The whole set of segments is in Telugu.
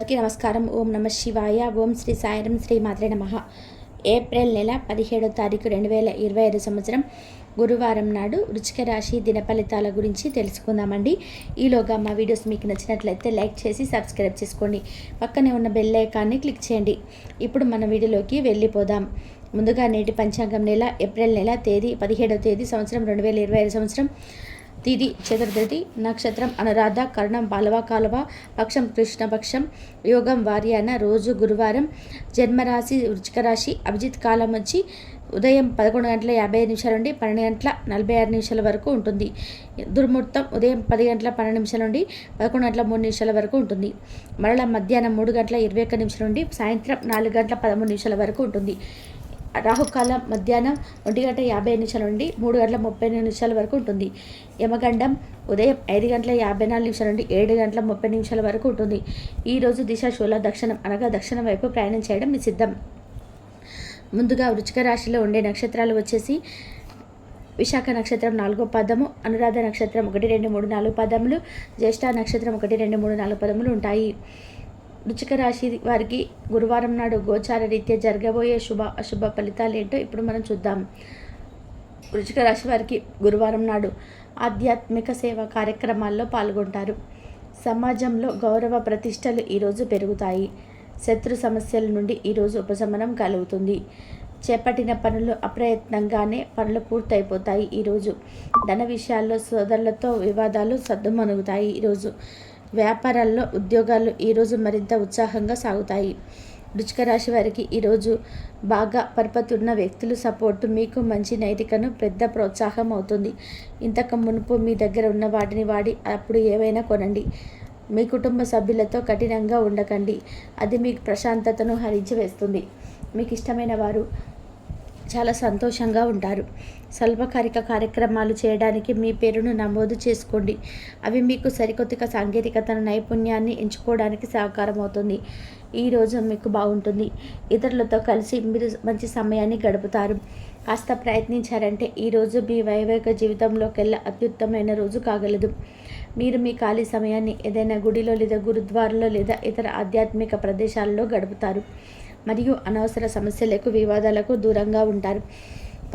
అందరికీ నమస్కారం. ఓం నమ శివాయ. ఓం శ్రీ సాయిరం. శ్రీ మాత్రే నమః. ఏప్రిల్ నెల 17వ తారీఖు 2025 సంవత్సరం గురువారం నాడు వృశ్చిక రాశి దిన ఫలితాల గురించి తెలుసుకుందామండి. ఈలోగా మా వీడియోస్ మీకు నచ్చినట్లయితే లైక్ చేసి సబ్స్క్రైబ్ చేసుకోండి. పక్కనే ఉన్న బెల్ ఐకాన్ని క్లిక్ చేయండి. ఇప్పుడు మన వీడియోలోకి వెళ్ళిపోదాం. ముందుగా నేటి పంచాంగం నెల ఏప్రిల్ నెల తేదీ 17వ తేదీ సంవత్సరం 2025 సంవత్సరం తిథి చతుర్దశి, నక్షత్రం అనురాధ, కర్ణం బాలవ కాలవ, పక్షం కృష్ణపక్షం, యోగం వార్యాన, రోజు గురువారం, జన్మరాశి వృశ్చిక రాశి, అభిజిత్ కాలం వచ్చి ఉదయం 11:55 నుండి 12:46 వరకు ఉంటుంది. దుర్ముహూర్తం ఉదయం 10:12 నుండి 11:03 వరకు ఉంటుంది. మరల మధ్యాహ్నం 3:21 నుండి సాయంత్రం 4:13 వరకు ఉంటుంది. రాహుకాలం మధ్యాహ్నం 1:50 నుండి 3:30 వరకు ఉంటుంది. యమగండం ఉదయం 5:54 నుండి 7:30 వరకు ఉంటుంది. ఈరోజు దిశ శూల దక్షిణం అనగా దక్షిణం వైపు ప్రయాణం చేయడం నిషిద్ధం. ముందుగా వృశ్చిక రాశిలో ఉండే నక్షత్రాలు వచ్చేసి విశాఖ నక్షత్రం 4వ పాదము, అనురాధ నక్షత్రం 1, 2, 3, 4 పాదములు, జ్యేష్ఠ నక్షత్రం 1, 2, 3, 4 పదములు ఉంటాయి. వృశ్చిక రాశి వారికి గురువారం నాడు గోచార రీత్యా జరగబోయే శుభ అశుభ ఫలితాలు ఏంటో ఇప్పుడు మనం చూద్దాం. వృశ్చిక రాశి వారికి గురువారం నాడు ఆధ్యాత్మిక సేవా కార్యక్రమాల్లో పాల్గొంటారు. సమాజంలో గౌరవ ప్రతిష్టలు ఈరోజు పెరుగుతాయి. శత్రు సమస్యల నుండి ఈరోజు ఉపశమనం కలుగుతుంది. చేపట్టిన పనులు అప్రయత్నంగానే పనులు పూర్తయిపోతాయి. ఈరోజు ధన విషయాల్లో సోదరులతో వివాదాలు సద్దుమణుగుతాయి. ఈరోజు వ్యాపారాల్లో ఉద్యోగాలు ఈరోజు మరింత ఉత్సాహంగా సాగుతాయి. వృశ్చిక రాశి వారికి ఈరోజు బాగా పరపతి ఉన్న వ్యక్తులు సపోర్టు మీకు మంచి నైతికను పెద్ద ప్రోత్సాహం అవుతుంది. ఇంతకు మునుపు మీ దగ్గర ఉన్న వాటిని వాడి అప్పుడు ఏవైనా కొనండి. మీ కుటుంబ సభ్యులతో కఠినంగా ఉండకండి, అది మీకు ప్రశాంతతను హరించి వేస్తుంది. మీకు ఇష్టమైన వారు చాలా సంతోషంగా ఉంటారు. స్వల్పకాలిక కార్యక్రమాలు చేయడానికి మీ పేరును నమోదు చేసుకోండి. అవి మీకు సరికొత్త సాంకేతికతను నైపుణ్యాన్ని ఎంచుకోవడానికి సహకారం అవుతుంది. ఈరోజు మీకు బాగుంటుంది. ఇతరులతో కలిసి మీరు మంచి సమయాన్ని గడుపుతారు. కాస్త ప్రయత్నించారంటే ఈరోజు మీ వైవాహిక జీవితంలోకెల్లా అత్యుత్తమైన రోజు కాగలదు. మీరు మీ ఖాళీ సమయాన్ని ఏదైనా గుడిలో లేదా గురుద్వారాలో లేదా ఇతర ఆధ్యాత్మిక ప్రదేశాలలో గడుపుతారు. మరియు అనవసర సమస్యలకు వివాదాలకు దూరంగా ఉంటారు.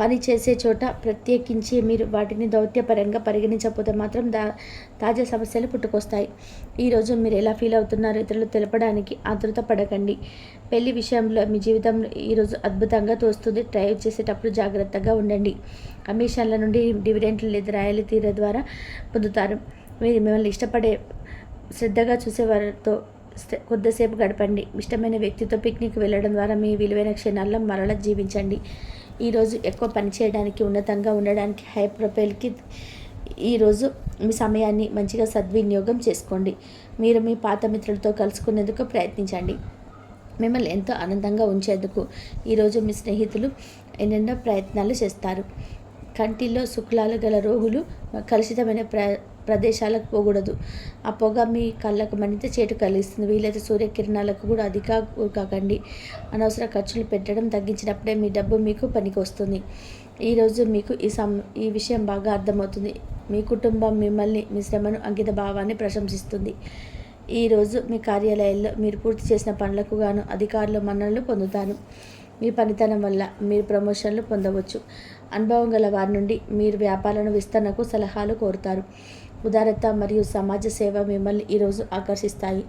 పని చేసే చోట ప్రత్యేకించి మీరు వాటిని దౌత్యపరంగా పరిగణించకపోతే మాత్రం తాజా సమస్యలు పుట్టుకొస్తాయి. ఈరోజు మీరు ఎలా ఫీల్ అవుతున్నారో ఇతరులు తెలపడానికి ఆతృత పడకండి. పెళ్లి విషయంలో మీ జీవితంలో ఈరోజు అద్భుతంగా తోస్తుంది. డ్రైవ్ చేసేటప్పుడు జాగ్రత్తగా ఉండండి. కమిషన్ల నుండి డివిడెంట్లు లేదా రాయల్టీల ద్వారా పొందుతారు. మీరు మిమ్మల్ని ఇష్టపడే శ్రద్ధగా చూసేవారితో కొద్దిసేపు గడపండి. ఇష్టమైన వ్యక్తితో పిక్నిక్ వెళ్ళడం ద్వారా మీ విలువైన క్షణాల్లో మరల జీవించండి. ఈరోజు ఎక్కువ పని చేయడానికి, ఉన్నతంగా ఉండడానికి, హై ప్రొఫైల్కి ఈరోజు మీ సమయాన్ని మంచిగా సద్వినియోగం చేసుకోండి. మీరు మీ పాత మిత్రులతో కలుసుకునేందుకు ప్రయత్నించండి. మిమ్మల్ని ఎంతో ఆనందంగా ఉంచేందుకు ఈరోజు మీ స్నేహితులు ఎన్నెన్నో ప్రయత్నాలు చేస్తారు. కంటిలో శుక్లాలు గల రోగులు కలుషితమైన ప్రదేశాలకు పోకూడదు. ఆ పొగ మీ కళ్ళకు మరింత చేటు కలిగిస్తుంది. వీలైతే సూర్యకిరణాలకు కూడా అధిక కాకండి. అనవసర ఖర్చులు పెట్టడం తగ్గించినప్పుడే మీ డబ్బు మీకు పనికి వస్తుంది. ఈరోజు మీకు ఈ విషయం బాగా అర్థమవుతుంది. మీ కుటుంబం మిమ్మల్ని, మీ శ్రమను, అంకిత భావాన్ని ప్రశంసిస్తుంది. ఈరోజు మీ కార్యాలయాల్లో మీరు పూర్తి చేసిన పనులకు గాను అధికారులు మన్ననలు పొందుతారు. మీ పనితనం వల్ల మీరు ప్రమోషన్లు పొందవచ్చు. అనుభవం గల వారి నుండి మీరు వ్యాపారాలను విస్తరణకు సలహాలు కోరుతారు. ఉదారత మరియు సమాజ సేవ మిమ్మల్ని ఈరోజు ఆకర్షిస్తాయి.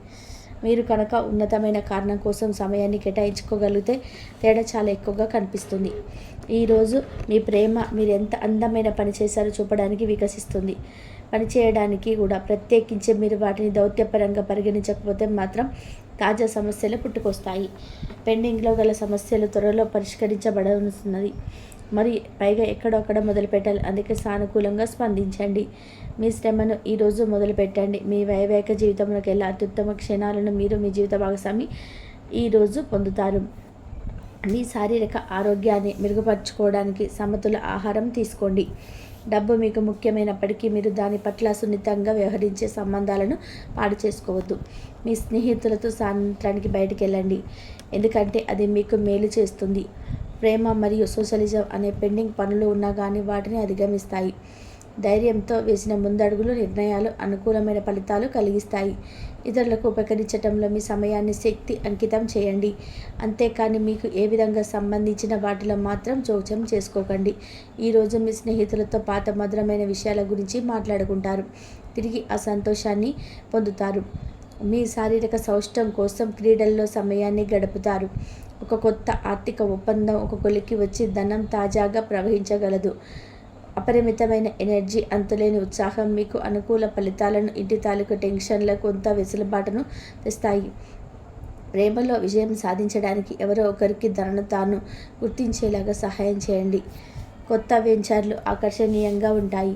మీరు కనుక ఉన్నతమైన కారణం కోసం సమయాన్ని కేటాయించుకోగలిగితే తేడా చాలా ఎక్కువగా కనిపిస్తుంది. ఈరోజు మీ ప్రేమ మీరు ఎంత అందమైన పని చేశారో చూపడానికి వికసిస్తుంది. పని చేయడానికి కూడా ప్రత్యేకించి మీరు వాటిని దౌత్యపరంగా పరిగణించకపోతే మాత్రం తాజా సమస్యలు పుట్టుకొస్తాయి. పెండింగ్లో గల సమస్యలు త్వరలో పరిష్కరించబడుతున్నది. మరి పైగా ఎక్కడొక్కడ మొదలుపెట్టాలి. అందుకే సానుకూలంగా స్పందించండి. మీ శ్రమను ఈరోజు మొదలుపెట్టండి. మీ వైవాహిక జీవితంలోకి వెళ్ళే అత్యుత్తమ క్షణాలను మీరు మీ జీవిత భాగస్వామి ఈరోజు పొందుతారు. మీ శారీరక ఆరోగ్యాన్ని మెరుగుపరుచుకోవడానికి సమతుల ఆహారం తీసుకోండి. డబ్బు మీకు ముఖ్యమైనప్పటికీ మీరు దాని పట్ల సున్నితంగా వ్యవహరించే సంబంధాలను పాడు చేసుకోవద్దు. మీ స్నేహితులతో సాయంత్రానికి బయటికి వెళ్ళండి, ఎందుకంటే అది మీకు మేలు చేస్తుంది. ప్రేమ మరియు సోషలిజం అనే పెండింగ్ పనులు ఉన్నా కానీ వాటిని అధిగమిస్తాయి. ధైర్యంతో వేసిన ముందడుగులు నిర్ణయాలు అనుకూలమైన ఫలితాలు కలిగిస్తాయి. ఇతరులకు ఉపకరించటంలో మీ సమయాన్ని శక్తి అంకితం చేయండి. అంతేకాని మీకు ఏ విధంగా సంబంధించిన వాటిలో మాత్రం జోక్యం చేసుకోకండి. ఈరోజు మీ స్నేహితులతో పాత మధురమైన విషయాల గురించి మాట్లాడుకుంటారు. తిరిగి ఆ సంతోషాన్ని పొందుతారు. మీ శారీరక సౌష్ఠవం కోసం క్రీడల్లో సమయాన్ని గడుపుతారు. ఒక కొత్త ఆర్థిక ఒప్పందం ఒక కొలికి వచ్చి ధనం తాజాగా ప్రవహించగలదు. అపరిమితమైన ఎనర్జీ, అంతులేని ఉత్సాహం మీకు అనుకూల ఫలితాలను, ఇంటి తాలూకు టెన్షన్ల కొంత వెసులుబాటును తెస్తాయి. ప్రేమలో విజయం సాధించడానికి ఎవరో ఒకరికి తనను తాను గుర్తించేలాగా సహాయం చేయండి. కొత్త వెంచర్లు ఆకర్షణీయంగా ఉంటాయి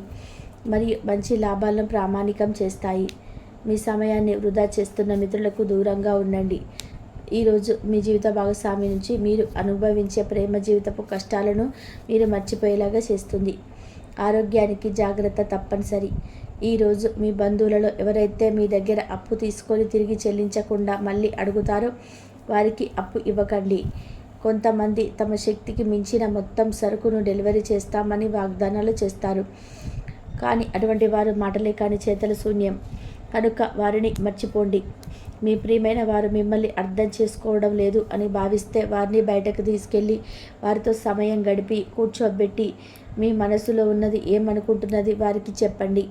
మరియు మంచి లాభాలను ప్రామాణికం చేస్తాయి. మీ సమయాన్ని వృధా చేస్తున్న మిత్రులకు దూరంగా ఉండండి. ఈరోజు మీ జీవిత భాగస్వామి నుంచి మీరు అనుభవించే ప్రేమ జీవితపు కష్టాలను మీరు మర్చిపోయేలాగా చేస్తుంది. ఆరోగ్యానికి జాగ్రత్త తప్పనిసరి. ఈరోజు మీ బంధువులలో ఎవరైతే మీ దగ్గర అప్పు తీసుకొని తిరిగి చెల్లించకుండా మళ్ళీ అడుగుతారో వారికి అప్పు ఇవ్వకండి. కొంతమంది తమ శక్తికి మించిన మొత్తం సరుకును డెలివరీ చేస్తామని వాగ్దానాలు చేస్తారు. కానీ అటువంటి వారు మాటలే కానీ చేతల శూన్యం. కనుక వారిని మర్చిపోండి. మీ ప్రియమైన వారు మిమ్మల్ని అర్థం చేసుకోవడం లేదు అని భావిస్తే వారిని బయటకు తీసుకెళ్ళి వారితో సమయం గడిపి కూర్చోబెట్టి మీ మనసులో ఉన్నది ఏమనుకుంటున్నది వారికి చెప్పండి.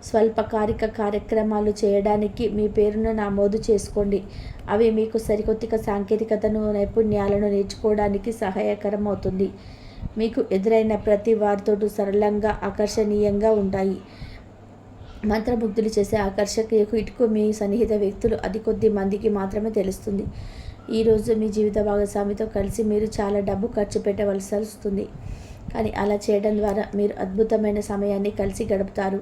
స్వల్పకాలిక కార్యక్రమాలు చేయడానికి మీ పేరును నమోదు చేసుకోండి. అవి మీకు సరికొత్త సాంకేతికతను, నైపుణ్యాలను నేర్చుకోవడానికి సహాయకరం అవుతుంది. మీకు ఎదురైన ప్రతి వారితోటూ సరళంగా, ఆకర్షణీయంగా ఉంటాయి. మంత్రముగ్ధులు చేసే ఆకర్షణకు ఇటుకు మీ సన్నిహిత వ్యక్తులు అది కొద్ది మందికి మాత్రమే తెలుస్తుంది. ఈరోజు మీ జీవిత భాగస్వామితో కలిసి మీరు చాలా డబ్బు ఖర్చు పెట్టవలసి వస్తుంది. కానీ అలా చేయడం ద్వారా మీరు అద్భుతమైన సమయాన్ని కలిసి గడుపుతారు.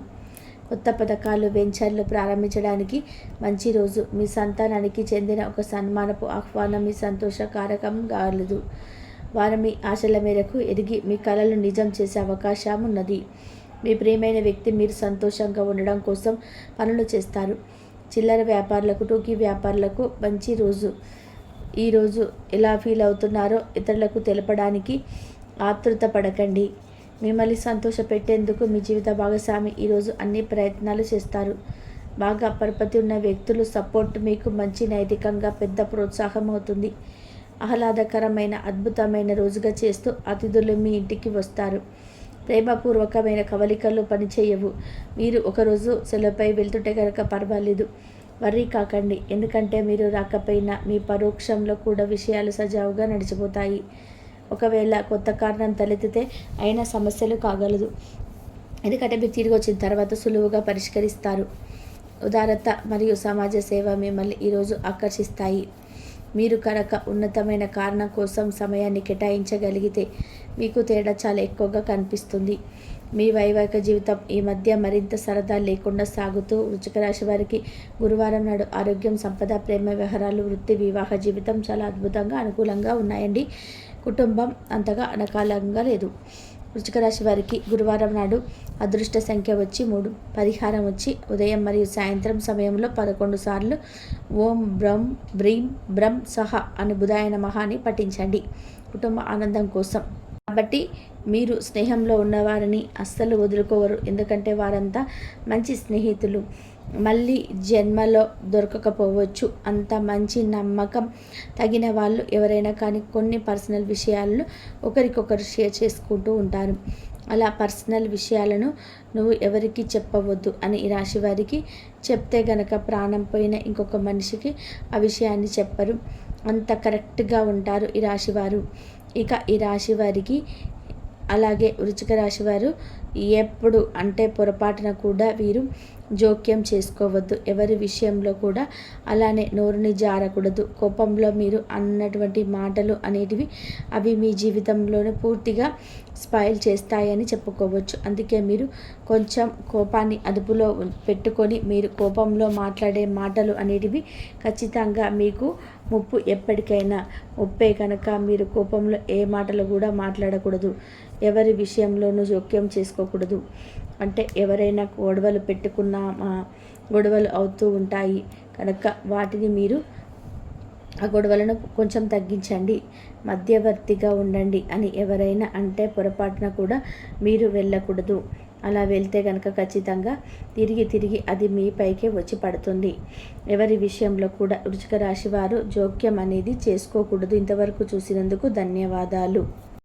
కొత్త పథకాలు, వెంచర్లు ప్రారంభించడానికి మంచి రోజు. మీ సంతానానికి చెందిన ఒక సన్మానపు ఆహ్వానం మీ సంతోషకారకం కాగలదు. వారు మీ ఆశల మేరకు ఎదిగి మీ కలలు నిజం చేసే అవకాశం ఉన్నది. మీ ప్రియమైన వ్యక్తి మీరు సంతోషంగా ఉండడం కోసం పనులు చేస్తారు. చిల్లర వ్యాపారులకు, టోకీ వ్యాపారులకు మంచి రోజు. ఈరోజు ఎలా ఫీల్ అవుతున్నారో ఇతరులకు తెలపడానికి ఆతృత పడకండి. మిమ్మల్ని సంతోషపెట్టేందుకు మీ జీవిత భాగస్వామి ఈరోజు అన్ని ప్రయత్నాలు చేస్తారు. బాగా పరపతి ఉన్న వ్యక్తులు సపోర్ట్ మీకు మంచి నైతికంగా పెద్ద ప్రోత్సాహం అవుతుంది. ఆహ్లాదకరమైన అద్భుతమైన రోజుగా చేస్తూ అతిథులు మీ ఇంటికి వస్తారు. ప్రేమపూర్వకమైన కవలికలు పనిచేయవు. మీరు ఒకరోజు సెలవుపై వెళ్తుంటే కనుక పర్వాలేదు, వర్రీ కాకండి. ఎందుకంటే మీరు రాకపోయినా మీ పరోక్షంలో కూడా విషయాలు సజావుగా నడిచిపోతాయి. ఒకవేళ కొత్త కారణం తలెత్తితే అయినా సమస్యలు కాగలదు. ఎందుకంటే మీరు తిరిగి వచ్చిన తర్వాత సులువుగా పరిష్కరిస్తారు. ఉదారత మరియు సమాజ సేవ మిమ్మల్ని ఈరోజు ఆకర్షిస్తాయి. మీరు కనుక ఉన్నతమైన కారణం కోసం సమయాన్ని కేటాయించగలిగితే మీకు తేడా చాలా ఎక్కువగా కనిపిస్తుంది. మీ వైవాహిక జీవితం ఈ మధ్య మరింత సరదా లేకుండా సాగుతూ వృశ్చిక రాశి వారికి గురువారం నాడు ఆరోగ్యం, సంపద, ప్రేమ వ్యవహారాలు, వృత్తి, వివాహ జీవితం చాలా అద్భుతంగా అనుకూలంగా ఉన్నాయండి. కుటుంబం అంతగా అనకాలంగా లేదు. వృశ్చిక రాశి వారికి గురువారం నాడు అదృష్ట సంఖ్య వచ్చి 3. పరిహారం వచ్చి ఉదయం మరియు సాయంత్రం సమయంలో 11 సార్లు ఓం బ్రం బ్రీం బ్రం సహ అని బుధాయ నమః అని పఠించండి కుటుంబ ఆనందం కోసం. కాబట్టి మీరు స్నేహంలో ఉన్నవారిని అస్సలు వదులుకోవరు. ఎందుకంటే వారంతా మంచి స్నేహితులు. మళ్ళీ జన్మలో దొరకకపోవచ్చు. అంత మంచి నమ్మకం తగిన వాళ్ళు ఎవరైనా కానీ కొన్ని పర్సనల్ విషయాలను ఒకరికొకరు షేర్ చేసుకుంటూ ఉంటారు. అలా పర్సనల్ విషయాలను నువ్వు ఎవరికి చెప్పవద్దు అని ఈ రాశి వారికి చెప్తే గనక ప్రాణం పోయిన ఇంకొక మనిషికి ఆ విషయాన్ని చెప్పరు. అంత కరెక్ట్గా ఉంటారు ఈ రాశివారు. ఇక ఈ రాశి వారికి అలాగే వృశ్చిక రాశి వారు ఎప్పుడు అంటే పొరపాటున కూడా వీరు జోక్యం చేసుకోవద్దు. ఎవరి విషయంలో కూడా అలానే నోరుని జారకూడదు. కోపంలో మీరు అన్నటువంటి మాటలు అనేటివి అవి మీ జీవితంలోనే పూర్తిగా స్పాయిల్ చేస్తాయని చెప్పుకోవచ్చు. అందుకే మీరు కొంచెం కోపాన్ని అదుపులో పెట్టుకొని మీరు కోపంలో మాట్లాడే మాటలు అనేటివి ఖచ్చితంగా మీకు ముప్పు. ఎప్పటికైనా ముప్పే కనుక మీరు కోపంలో ఏ మాటలు కూడా మాట్లాడకూడదు. ఎవరి విషయంలోనూ జోక్యం చేసుకోకూడదు. అంటే ఎవరైనా గొడవలు పెట్టుకున్నా గొడవలు అవుతూ ఉంటాయి కనుక వాటిని మీరు ఆ గొడవలను కొంచెం తగ్గించండి, మధ్యవర్తిగా ఉండండి అని ఎవరైనా అంటే పొరపాటున కూడా మీరు వెళ్ళకూడదు. అలా వెళ్తే కనుక ఖచ్చితంగా తిరిగి అది మీపైకే వచ్చి పడుతుంది. ఎవరి విషయంలో కూడా వృశ్చిక రాశి వారు జోక్యం అనేది చేసుకోకూడదు. ఇంతవరకు చూసినందుకు ధన్యవాదాలు.